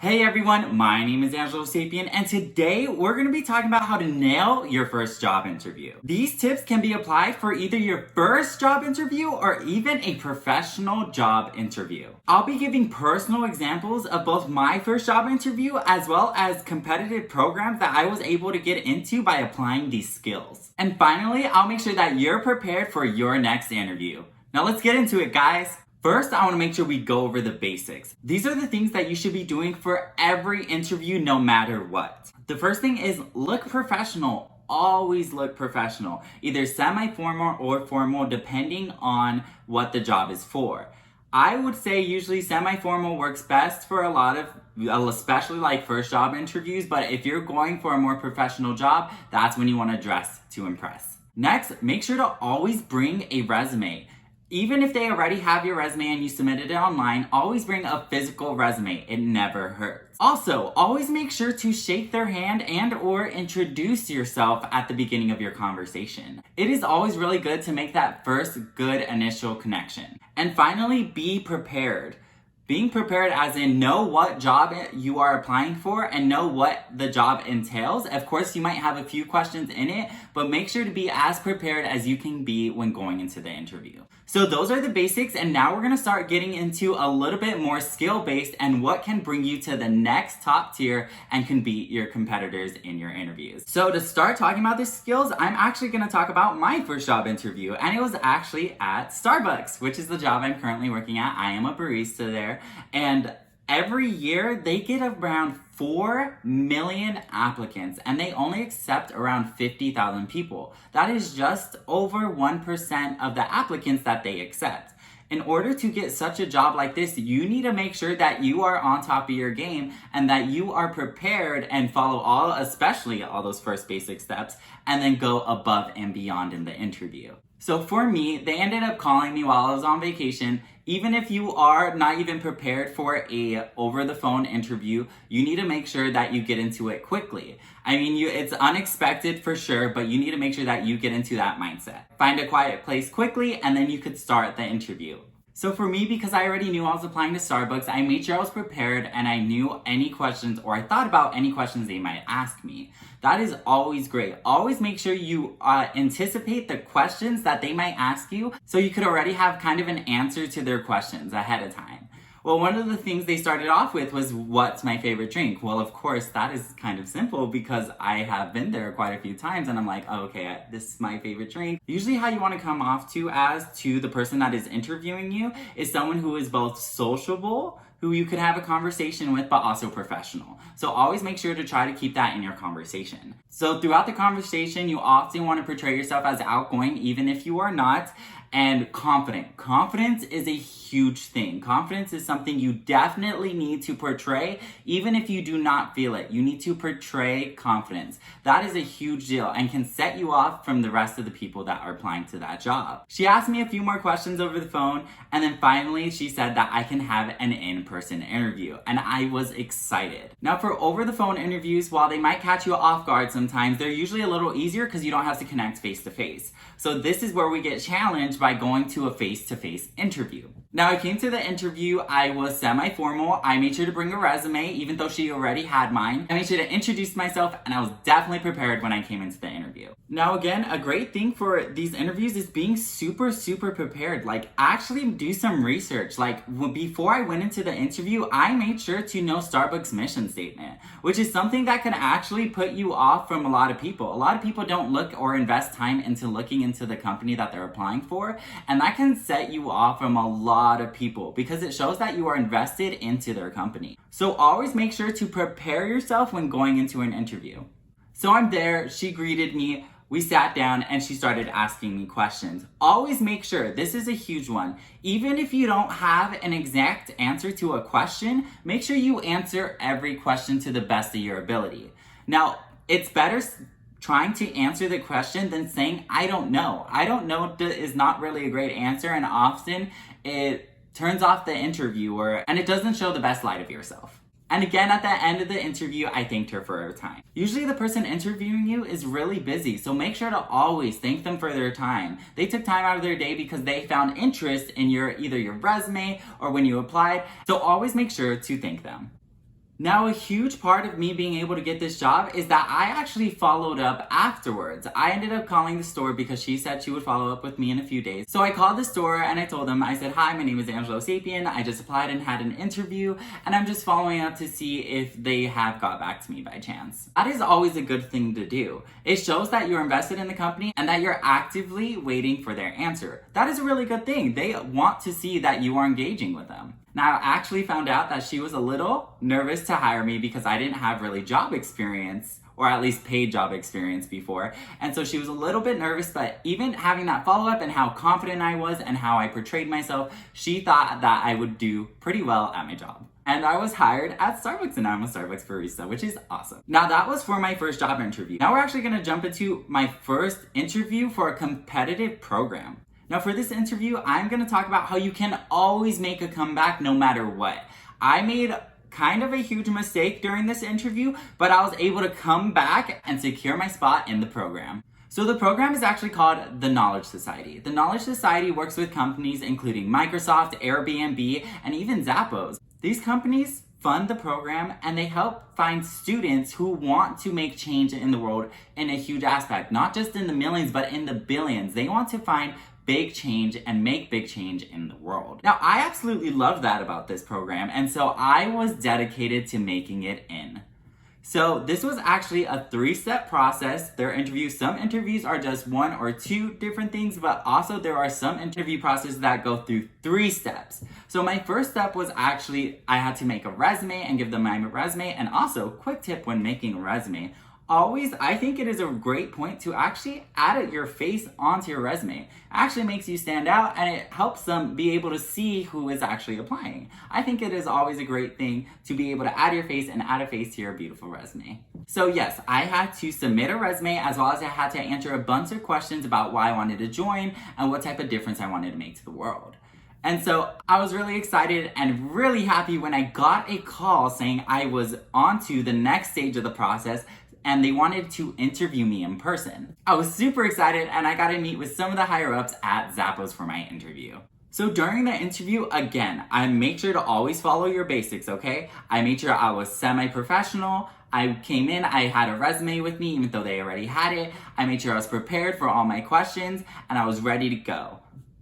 Hey everyone, my name is Angelo Sapien, and today we're going to be talking about how to nail your first job interview. These tips can be applied for either your first job interview or even a professional job interview. I'll be giving personal examples of both my first job interview as well as competitive programs that I was able to get into by applying these skills. And finally, I'll make sure that you're prepared for your next interview. Now let's get into it, guys. First, I want to make sure we go over the basics. These are the things that you should be doing for every interview, no matter what. The first thing is look professional. Always look professional, either semi-formal or formal, depending on what the job is for. I would say usually semi-formal works best for a lot of, especially like first job interviews, but if you're going for a more professional job, that's when you want to dress to impress. Next, make sure to always bring a resume. Even if they already have your resume and you submitted it online, always bring a physical resume. It never hurts. Also, always make sure to shake their hand and or introduce yourself at the beginning of your conversation. It is always really good to make that first good initial connection. And finally, be prepared. Being prepared as in know what job you are applying for and know what the job entails. Of course, you might have a few questions in it, but make sure to be as prepared as you can be when going into the interview. So those are the basics, and now we're going to start getting into a little bit more skill-based and what can bring you to the next top tier and can beat your competitors in your interviews. So to start talking about the skills, I'm actually going to talk about my first job interview, and it was actually at Starbucks, which is the job I'm currently working at. I am a barista there, and every year they get around 4 million applicants and they only accept around 50,000 people. That is just over 1% of the applicants that they accept. In order to get such a job like this, you need to make sure that you are on top of your game and that you are prepared and follow especially all those first basic steps, and then go above and beyond in the interview. So for me, they ended up calling me while I was on vacation. Even if you are not even prepared for a over-the-phone interview, you need to make sure that you get into it quickly. I mean, it's unexpected for sure, but you need to make sure that you get into that mindset. Find a quiet place quickly, and then you could start the interview. So for me, because I already knew I was applying to Starbucks, I made sure I was prepared and I knew any questions, or I thought about any questions they might ask me. That is always great. Always make sure you anticipate the questions that they might ask you so you could already have kind of an answer to their questions ahead of time. Well, one of the things they started off with was, what's my favorite drink? Well, of course, that is kind of simple because I have been there quite a few times and I'm like, oh, okay, this is my favorite drink. Usually how you want to come off to the person that is interviewing you is someone who is both sociable, who you could have a conversation with, but also professional. So always make sure to try to keep that in your conversation. So throughout the conversation, you often want to portray yourself as outgoing, even if you are not, and confident. Confidence is a huge thing. Confidence is something you definitely need to portray, even if you do not feel it. You need to portray confidence. That is a huge deal and can set you off from the rest of the people that are applying to that job. She asked me a few more questions over the phone, and then finally she said that I can have an in-person interview, and I was excited. Now for over-the-phone interviews, while they might catch you off guard sometimes, they're usually a little easier because you don't have to connect face-to-face. So this is where we get challenged by going to a face-to-face interview. Now I came to the interview, I was semi-formal. I made sure to bring a resume, even though she already had mine. I made sure to introduce myself, and I was definitely prepared when I came into the interview. Now again, a great thing for these interviews is being super prepared. Like, actually do some research. Like, before I went into the interview, I made sure to know Starbucks mission statement, which is something that can actually put you off from a lot of people. A lot of people don't look or invest time into looking into the company that they're applying for, and that can set you off from a lot of people because it shows that you are invested into their company. So always make sure to prepare yourself when going into an interview. So I'm there, she greeted me, we sat down, and she started asking me questions. Always make sure, this is a huge one, even if you don't have an exact answer to a question, make sure you answer every question to the best of your ability. Now, it's better trying to answer the question than saying, I don't know. I don't know is not really a great answer, and often it turns off the interviewer and it doesn't show the best light of yourself. And again, at the end of the interview, I thanked her for her time. Usually the person interviewing you is really busy, so make sure to always thank them for their time. They took time out of their day because they found interest in either your resume or when you applied, so always make sure to thank them. Now, a huge part of me being able to get this job is that I actually followed up afterwards. I ended up calling the store because she said she would follow up with me in a few days. So I called the store and I told them, I said, "Hi, my name is Angelo Sapien. I just applied and had an interview, and I'm just following up to see if they have got back to me by chance." That is always a good thing to do. It shows that you're invested in the company and that you're actively waiting for their answer. That is a really good thing. They want to see that you are engaging with them. Now, I actually found out that she was a little nervous to hire me because I didn't have really job experience, or at least paid job experience before. And so she was a little bit nervous, but even having that follow-up and how confident I was and how I portrayed myself, she thought that I would do pretty well at my job. And I was hired at Starbucks, and I'm a Starbucks barista, which is awesome. Now, that was for my first job interview. Now we're actually gonna jump into my first interview for a competitive program. Now, for this interview, I'm gonna talk about how you can always make a comeback no matter what. I made kind of a huge mistake during this interview, but I was able to come back and secure my spot in the program. So the program is actually called the Knowledge Society. The Knowledge Society works with companies including Microsoft, Airbnb, and even Zappos. These companies fund the program and they help find students who want to make change in the world in a huge aspect, not just in the millions, but in the billions. They want to find big change and make big change in the world. Now, I absolutely love that about this program, and so I was dedicated to making it in. So this was actually a 3-step process. Some interviews are just 1 or 2 different things, but also there are some interview processes that go through 3 steps. So my first step was actually, I had to make a resume and give them my resume, and also, quick tip when making a resume, always, I think it is a great point to actually add your face onto your resume. It actually makes you stand out and it helps them be able to see who is actually applying. I think it is always a great thing to be able to add your face and add a face to your beautiful resume. So yes, I had to submit a resume as well as I had to answer a bunch of questions about why I wanted to join and what type of difference I wanted to make to the world. And so I was really excited and really happy when I got a call saying I was on to the next stage of the process and they wanted to interview me in person. I was super excited and I got to meet with some of the higher ups at Zappos for my interview. So during the interview, again, I made sure to always follow your basics, okay? I made sure I was semi-professional. I came in, I had a resume with me even though they already had it. I made sure I was prepared for all my questions and I was ready to go.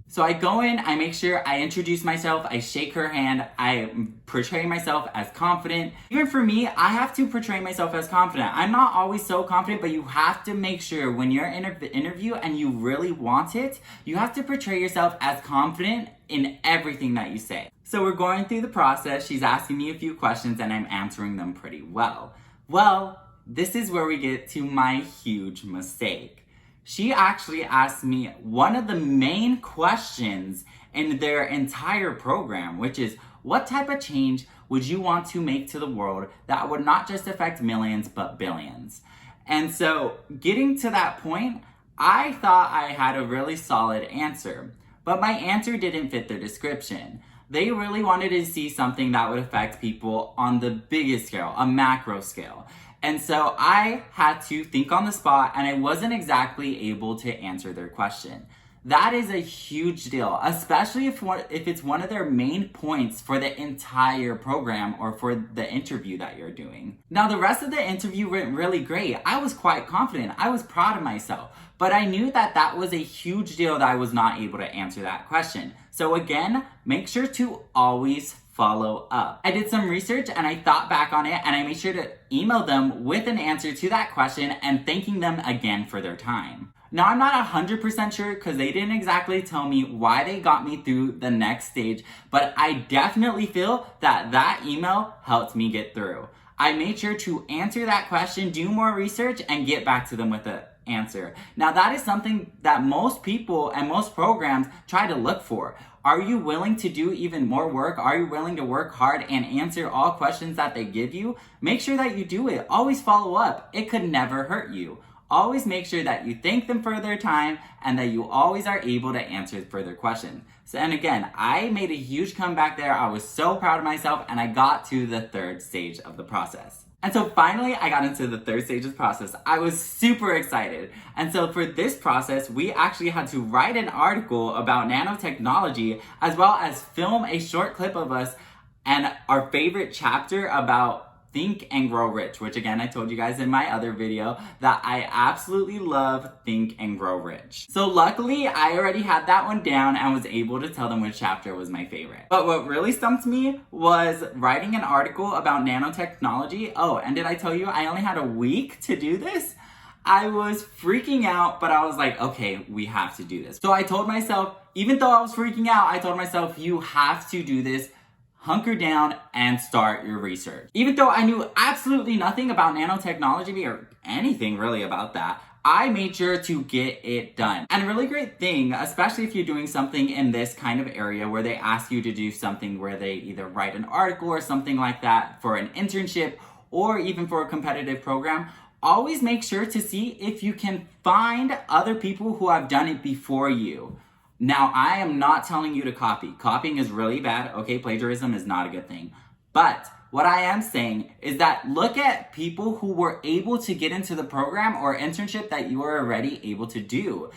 So I go in, I make sure I introduce myself, I shake her hand, I portray myself as confident. Even for me, I have to portray myself as confident. I'm not always so confident, but you have to make sure when you're in an interview and you really want it, you have to portray yourself as confident in everything that you say. So we're going through the process, she's asking me a few questions and I'm answering them pretty well. Well, this is where we get to my huge mistake. She actually asked me one of the main questions in their entire program, which is, what type of change would you want to make to the world that would not just affect millions, but billions? And so getting to that point, I thought I had a really solid answer, but my answer didn't fit their description. They really wanted to see something that would affect people on the biggest scale, a macro scale. And so I had to think on the spot and I wasn't exactly able to answer their question. That is a huge deal, especially if it's one of their main points for the entire program or for the interview that you're doing. Now, the rest of the interview went really great. I was quite confident. I was proud of myself. But I knew that that was a huge deal that I was not able to answer that question. So again, make sure to always follow up. I did some research and I thought back on it and I made sure to email them with an answer to that question and thanking them again for their time. Now, I'm not 100% sure because they didn't exactly tell me why they got me through the next stage, but I definitely feel that that email helped me get through. I made sure to answer that question, do more research, and get back to them with an answer. Now, that is something that most people and most programs try to look for. Are you willing to do even more work? Are you willing to work hard and answer all questions that they give you? Make sure that you do it. Always follow up. It could never hurt you. Always make sure that you thank them for their time and that you always are able to answer further questions. So, and again, I made a huge comeback there. I was so proud of myself and I got to the third stage of the process. And so finally, I got into the third stage of the process. I was super excited. And so for this process, we actually had to write an article about nanotechnology as well as film a short clip of us and our favorite chapter about Think and Grow Rich, which again, I told you guys in my other video that I absolutely love Think and Grow Rich. So luckily, I already had that one down and was able to tell them which chapter was my favorite. But what really stumped me was writing an article about nanotechnology. Oh, and did I tell you I only had a week to do this? I was freaking out, but I was like, okay, we have to do this. So I told myself, even though I was freaking out, I told myself, you have to do this. Hunker down and start your research. Even though I knew absolutely nothing about nanotechnology or anything really about that, I made sure to get it done. And a really great thing, especially if you're doing something in this kind of area where they ask you to do something where they either write an article or something like that for an internship or even for a competitive program, always make sure to see if you can find other people who have done it before you. Now, I am not telling you to copy. Copying is really bad. Okay, plagiarism is not a good thing. But what I am saying is that look at people who were able to get into the program or internship that you are already able to do.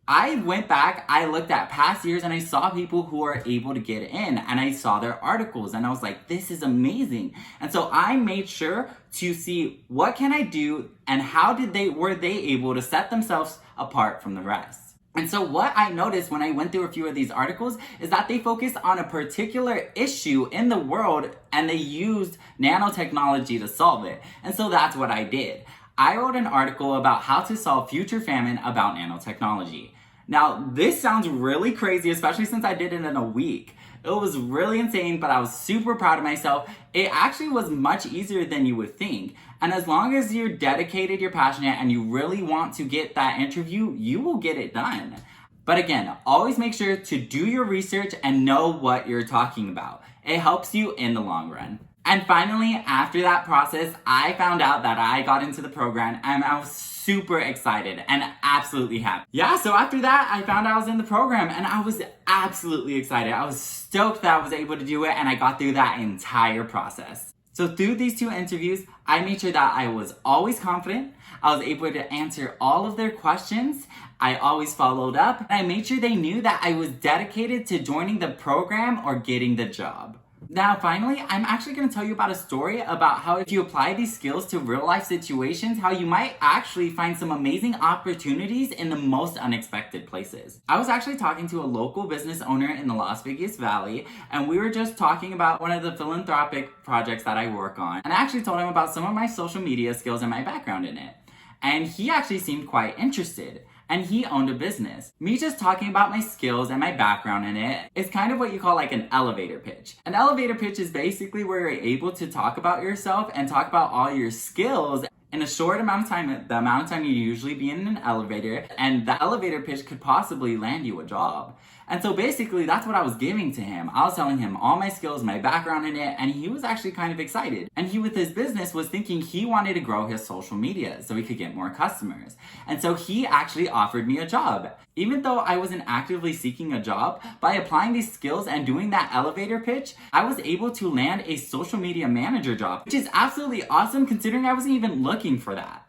I went back, I looked at past years and I saw people who are able to get in and I saw their articles and I was like, this is amazing. And so I made sure to see what can I do and how were they able to set themselves apart from the rest. And so what I noticed when I went through a few of these articles is that they focused on a particular issue in the world and they used nanotechnology to solve it. And so that's what I did. I wrote an article about how to solve future famine about nanotechnology. Now, this sounds really crazy, especially since I did it in a week. It was really insane, but I was super proud of myself. It actually was much easier than you would think. And as long as you're dedicated, you're passionate, and you really want to get that interview, you will get it done. But again, always make sure to do your research and know what you're talking about. It helps you in the long run. And finally, after that process, I found out that I got into the program and I was super excited and absolutely happy. Yeah, so after that, I found I was in the program and I was absolutely excited. I was stoked that I was able to do it and I got through that entire process. So through these 2 interviews, I made sure that I was always confident. I was able to answer all of their questions. I always followed up. And I made sure they knew that I was dedicated to joining the program or getting the job. Now, finally, I'm actually going to tell you about a story about how if you apply these skills to real life situations, how you might actually find some amazing opportunities in the most unexpected places. I was actually talking to a local business owner in the Las Vegas Valley, and we were just talking about one of the philanthropic projects that I work on. And I actually told him about some of my social media skills and my background in it. And he actually seemed quite interested. And he owned a business. Me just talking about my skills and my background in it is kind of what you call like an elevator pitch. An elevator pitch is basically where you're able to talk about yourself and talk about all your skills in a short amount of time, the amount of time you usually be in an elevator, and the elevator pitch could possibly land you a job. And so basically that's what I was giving to him. I was telling him all my skills, my background in it, and he was actually kind of excited. And he, with his business, was thinking he wanted to grow his social media so he could get more customers. And so he actually offered me a job. Even though I wasn't actively seeking a job, by applying these skills and doing that elevator pitch, I was able to land a social media manager job, which is absolutely awesome considering I wasn't even looking for that.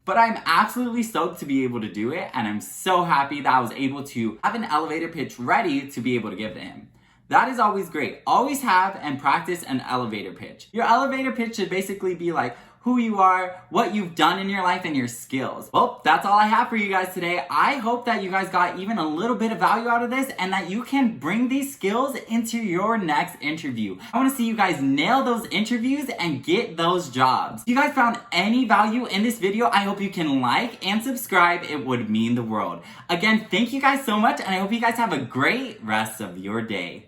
But I'm absolutely stoked to be able to do it, and I'm so happy that I was able to have an elevator pitch ready to be able to give to him. That is always great. Always have and practice an elevator pitch. Your elevator pitch should basically be like who you are, what you've done in your life, and your skills. Well, that's all I have for you guys today. I hope that you guys got even a little bit of value out of this and that you can bring these skills into your next interview. I want to see you guys nail those interviews and get those jobs. If you guys found any value in this video, I hope you can like and subscribe. It would mean the world. Again, thank you guys so much, and I hope you guys have a great rest of your day.